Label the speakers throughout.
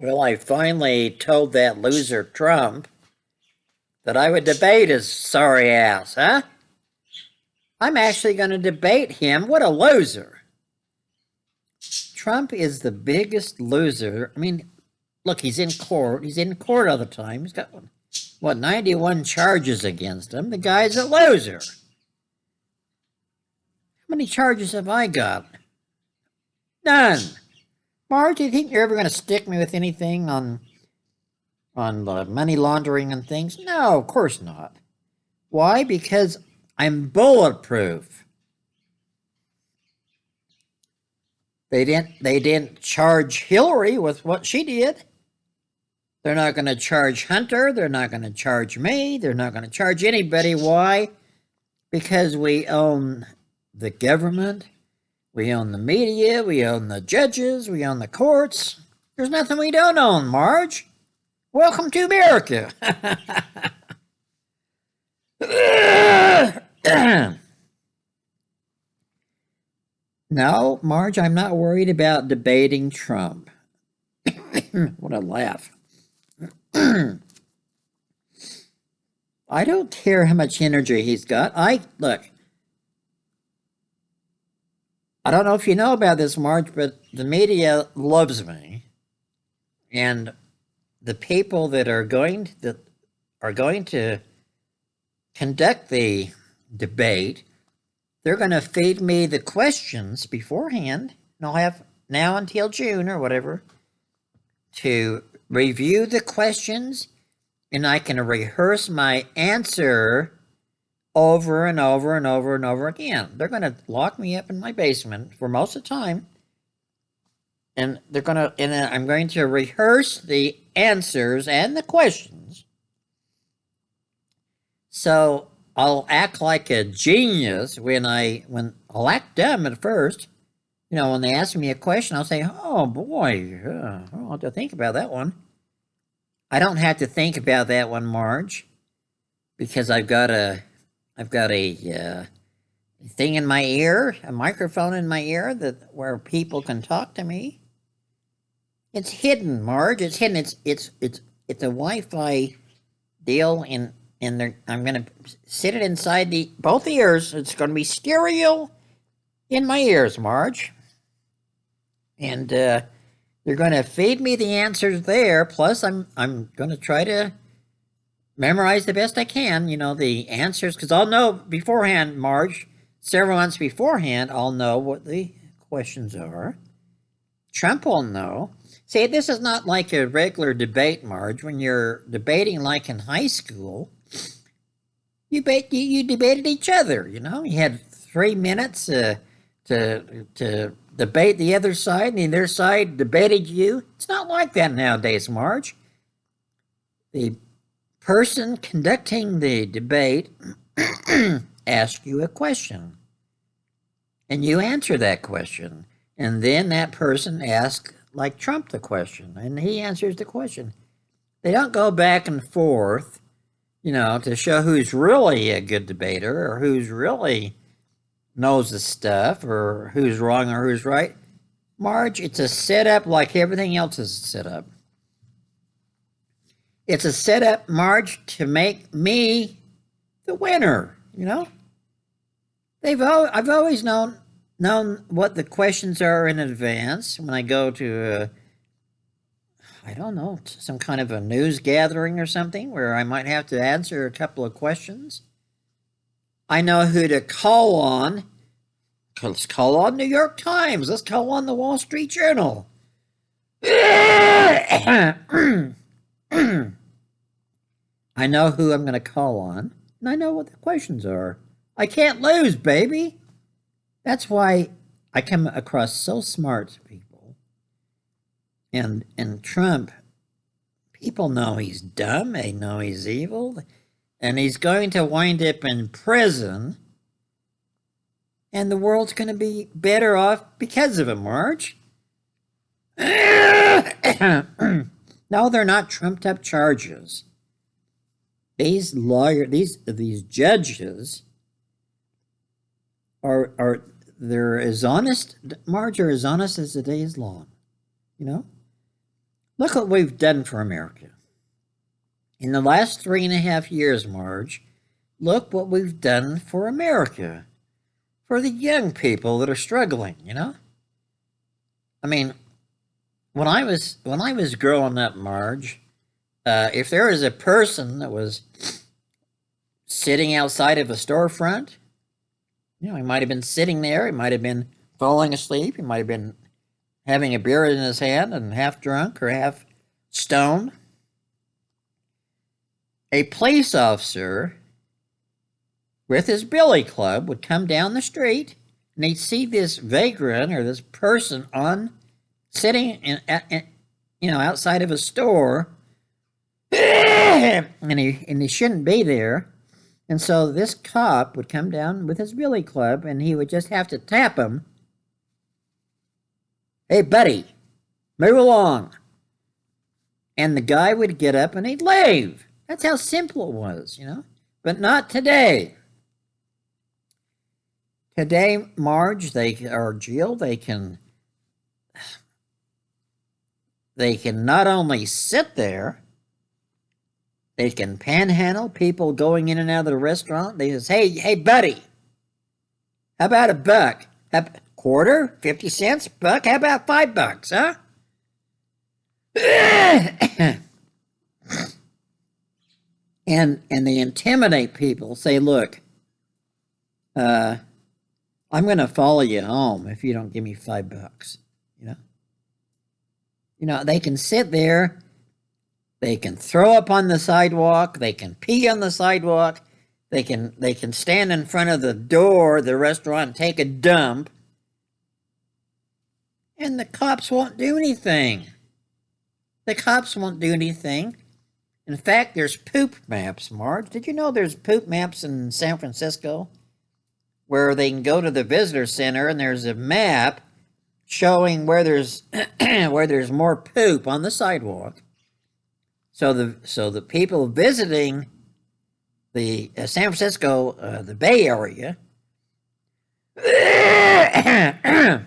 Speaker 1: Well, I finally told that loser Trump that I would debate his sorry ass, huh? I'm actually going to debate him. What a loser. Trump is the biggest loser. I mean, look, he's in court. He's in court all the time. He's got, what, 91 charges against him. The guy's a loser. How many charges have I got? None. Marge, do you think you're ever going to stick me with anything on money laundering and things? No, of course not. Why? Because I'm bulletproof. They didn't charge Hillary with what she did. They're not going to charge Hunter. They're not going to charge me. They're not going to charge anybody. Why? Because we own the government. We own the media. We own the judges. We own the courts. There's nothing we don't own, Marge. Welcome to America. No, Marge, I'm not worried about debating Trump. What a laugh. I don't care how much energy he's got. Look, I don't know if you know about this, Marge, but the media loves me. And the people that are going to conduct the debate, they're going to feed me the questions beforehand, and I'll have now until June or whatever to review the questions, and I can rehearse my answer over and over and over and over again. They're going to lock me up in my basement for most of the time, and I'm going to rehearse the answers and the questions. So I'll act like a genius when I'll act dumb at first. You know, when they ask me a question, I'll say, "Oh boy, I'll have to think about that one." I don't have to think about that one, Marge, because I've got a thing in my ear, a microphone in my ear where people can talk to me. It's hidden, Marge. It's hidden. It's a Wi-Fi deal and I'm going to sit it inside both ears. It's going to be stereo in my ears, Marge. And they're going to feed me the answers there. Plus, I'm going to try to memorize the best I can, the answers, because I'll know beforehand, Marge, several months beforehand, I'll know what the questions are. Trump will know. See, this is not like a regular debate, Marge. When you're debating like in high school, you debated each other, You had 3 minutes to debate the other side, and the other side debated you. It's not like that nowadays, Marge. The person conducting the debate asks you a question, and you answer that question, and then that person asks, like Trump, the question, and he answers the question. They don't go back and forth, to show who's really a good debater or who's really knows the stuff or who's wrong or who's right. Marge, it's a setup like everything else is a setup. It's a setup, Marge, to make me the winner, I've always known what the questions are in advance when I go to I don't know, some kind of a news gathering or something where I might have to answer a couple of questions. I know who to call on. Let's call on New York Times. Let's call on the Wall Street Journal. I know who I'm going to call on, and I know what the questions are. I can't lose, baby. That's why I come across so smart people. And Trump, people know he's dumb, they know he's evil, and he's going to wind up in prison, and the world's going to be better off because of him, Marge. No, they're not trumped up charges. These judges they're as honest, Marge, are as honest as the day is long, Look what we've done for America. In the last 3.5 years, Marge, look what we've done for America. For the young people that are struggling, I mean, when I was growing up, Marge, if there was a person that was sitting outside of a storefront, he might have been sitting there, he might have been falling asleep, he might have been having a beer in his hand and half drunk or half stoned. A police officer with his billy club would come down the street and he'd see this vagrant or this person sitting outside of a store, and he shouldn't be there. And so this cop would come down with his billy club and he would just have to tap him. Hey, buddy, move along. And the guy would get up and he'd leave. That's how simple it was, But not today. Today, Marge, Jill, they can not only sit there, they can panhandle people going in and out of the restaurant. They just, hey, buddy, how about a buck? A quarter? 50 cents? Buck? How about $5, huh? and they intimidate people. Say, look, I'm going to follow you home if you don't give me $5. They can sit there. They can throw up on the sidewalk. They can pee on the sidewalk. They can stand in front of the door of the restaurant and take a dump. And the cops won't do anything. The cops won't do anything. In fact, there's poop maps, Marge. Did you know there's poop maps in San Francisco where they can go to the visitor center and there's a map showing where there's where there's more poop on the sidewalk. So the people visiting the San Francisco, the Bay Area, that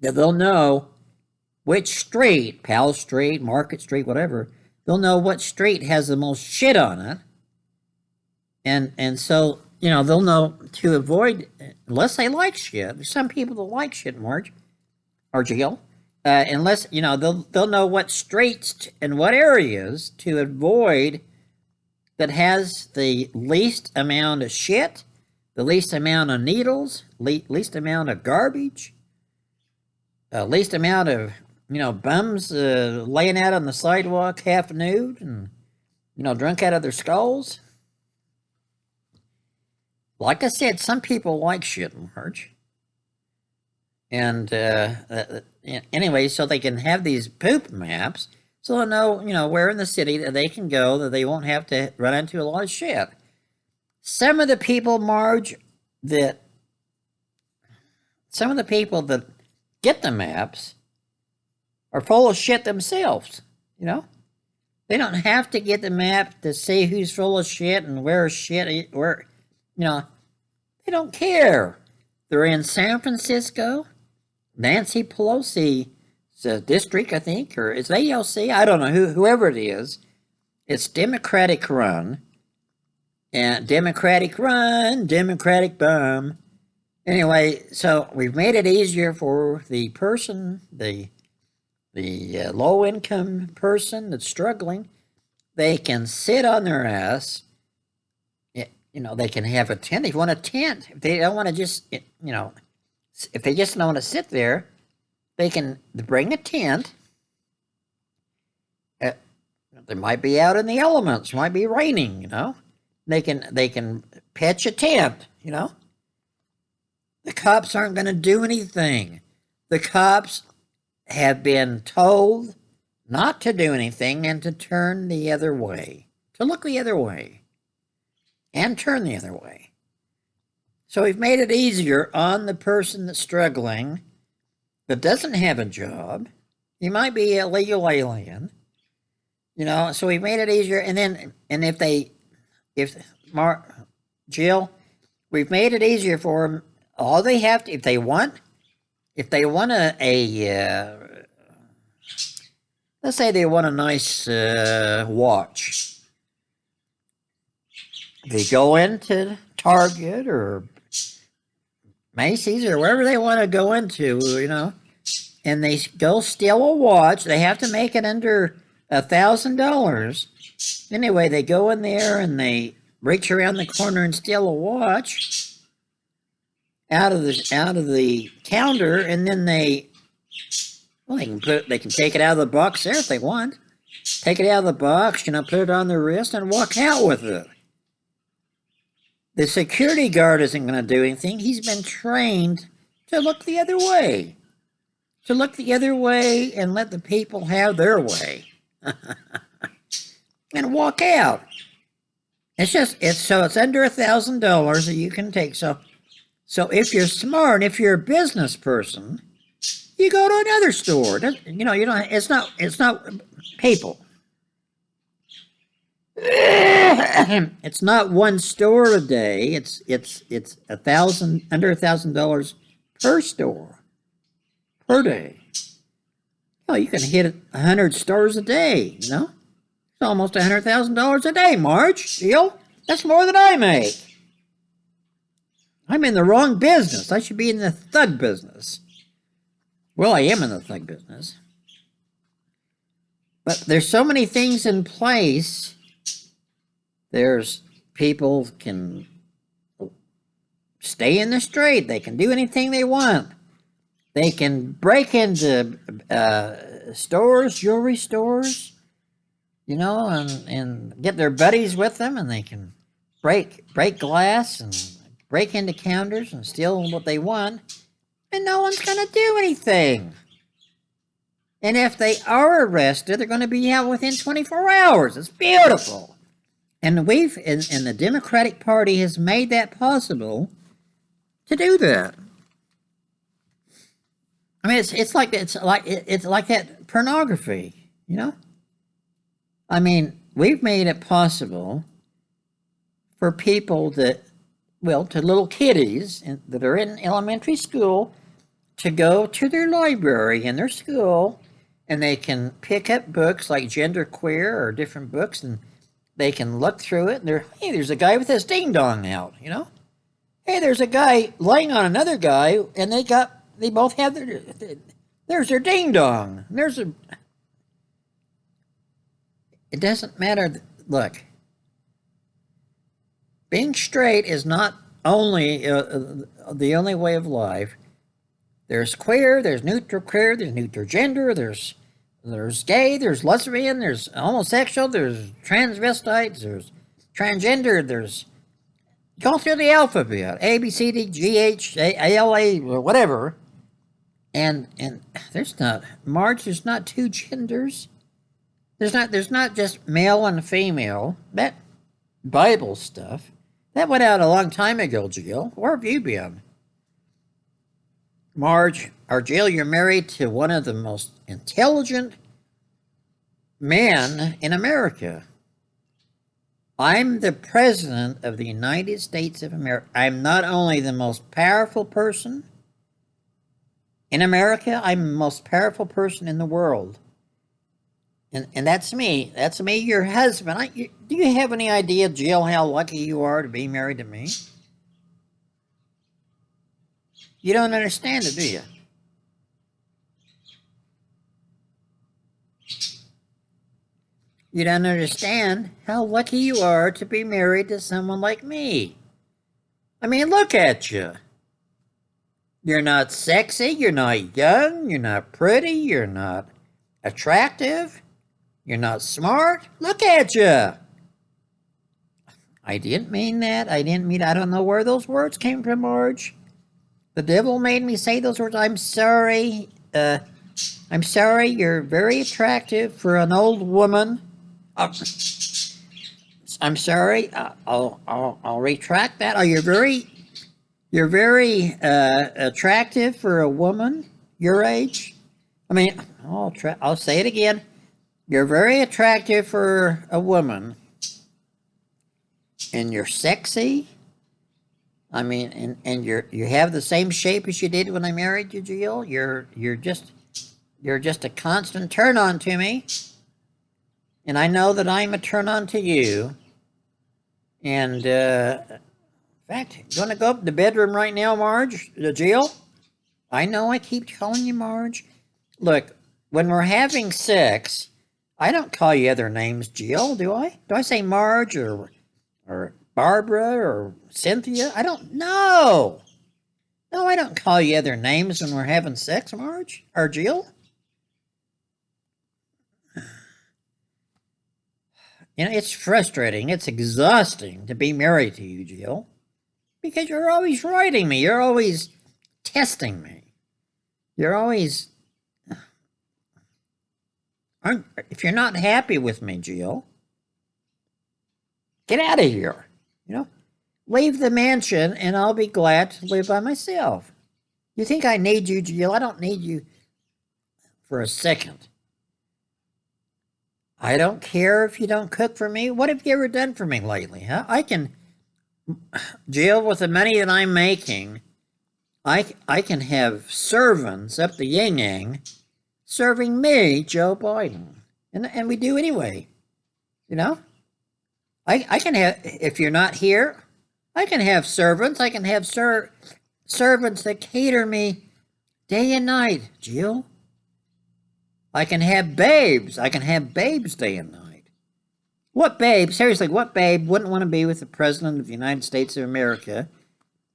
Speaker 1: they'll know which street, Powell Street, Market Street, whatever, they'll know what street has the most shit on it. And so, they'll know to avoid, unless they like shit. There's some people that like shit, Marge, or Jill. Unless, they'll know what streets and what areas to avoid that has the least amount of shit, the least amount of needles, least amount of garbage, least amount of, bums laying out on the sidewalk half nude and, drunk out of their skulls. Like I said, some people like shit, Marge. And anyway, so they can have these poop maps so they'll know, where in the city that they can go that they won't have to run into a lot of shit. Some of the people, Marge, that get the maps are full of shit themselves, They don't have to get the map to see who's full of shit and where shit, they don't care. They're in San Francisco, Nancy Pelosi's district, I think, or it's AOC. I don't know whoever it is. It's Democratic run, and Democratic run, Democratic bum. Anyway, so we've made it easier for the person, the low income person that's struggling. They can sit on their ass. They can have a tent. If you want a tent, if they don't want to just, if they just don't want to sit there, they can bring a tent. They might be out in the elements. It might be raining. They can pitch a tent. The cops aren't going to do anything. The cops have been told not to do anything and to turn the other way, to look the other way, and turn the other way. So we've made it easier on the person that's struggling, that doesn't have a job. He might be a legal alien, so we've made it easier. Jill, we've made it easier for them. All they have to, if they want let's say they want a nice watch. They go into Target or Macy's or wherever they want to go into, and they go steal a watch. They have to make it under $1,000. Anyway, they go in there and they reach around the corner and steal a watch out of the counter, and then they can take it out of the box there if they want. Take it out of the box, put it on their wrist and walk out with it. The security guard isn't going to do anything. He's been trained to look the other way. To look the other way and let the people have their way. And walk out. It's under $1,000 that you can take. So if you're smart, if you're a business person, you go to another store. It's not people. It's not one store a day. It's under $1,000 per store per day. You can hit 100 stores a day. It's almost $100,000 a day, Marge. Deal? That's more than I make. I'm in the wrong business. I should be in the thug business. Well, I am in the thug business. But there's so many things in place. There's people can stay in the street. They can do anything they want. They can break into stores, jewelry stores, and get their buddies with them, and they can break glass and break into counters and steal what they want, and no one's going to do anything. And if they are arrested, they're going to be out within 24 hours. It's beautiful. And the Democratic Party has made that possible to do that. I mean, it's like that pornography, I mean, we've made it possible for people to little kiddies that are in elementary school to go to their library in their school, and they can pick up books like Genderqueer or different books, and they can look through it, and hey, there's a guy with his ding-dong out, Hey, there's a guy laying on another guy, and they both have there's their ding-dong. It doesn't matter. Look, being straight is not only the only way of life. There's queer, there's neutral queer, there's neutral gender, there's gay, there's lesbian, there's homosexual, there's transvestites, there's transgender, there's go through the alphabet, A, B, C, D, G, H, A, L, A, whatever. And there's not two genders. There's not just male and female. That Bible stuff, that went out a long time ago, Jill. Where have you been? Marge, or Jill, you're married to one of the most intelligent men in America. I'm the president of the United States of America. I'm not only the most powerful person in America, I'm the most powerful person in the world. And that's me. That's me, your husband. Do you have any idea, Jill, how lucky you are to be married to me? You don't understand it, do you? You don't understand how lucky you are to be married to someone like me. I mean, look at you. You're not sexy, you're not young, you're not pretty, you're not attractive, you're not smart. Look at you. I didn't mean that. I don't know where those words came from, Marge. The devil made me say those words. I'm sorry. I'm sorry. You're very attractive for an old woman. I'm sorry. I'll retract that. You're very attractive for a woman your age. I mean, I'll say it again. You're very attractive for a woman, and you're sexy. I mean, and you have the same shape as you did when I married you, Jill. You're just You're just a constant turn on to me. And I know that I'm a turn on to you. And in fact, you want to go up to the bedroom right now, Marge? Jill? I know I keep calling you Marge. Look, when we're having sex, I don't call you other names, Jill, do I? Do I say Marge or Barbara or Cynthia? I don't know. No, I don't call you other names when we're having sex, Marge or Jill. You know, it's frustrating. It's exhausting to be married to you, Jill, because you're always writing me. You're always testing me. You're always. If you're not happy with me, Jill, get out of here. You know, leave the mansion, and I'll be glad to live by myself. You think I need you, Jill? I don't need you for a second. I don't care if you don't cook for me. What have you ever done for me lately, huh? I can, Jill, with the money that I'm making, I can have servants up the yin yang serving me, Joe Biden. And we do anyway, you know? I can have, if you're not here, I can have servants. I can have servants that cater me day and night, Jill. I can have babes. I can have babes day and night. What babe, seriously, what babe wouldn't want to be with the President of the United States of America?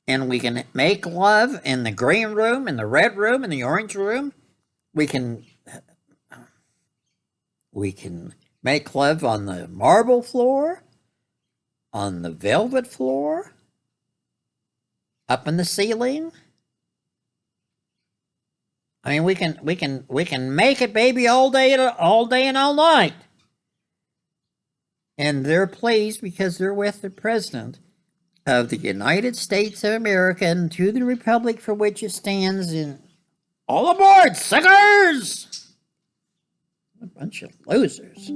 Speaker 1: And we can make love in the green room, in the red room, in the orange room. We can make love on the marble floor, on the velvet floor, up in the ceiling. I mean, we can make it, baby, all day and all night. And they're pleased because they're with the President of the United States of America and to the republic for which it stands. In all aboard, suckers! A bunch of losers.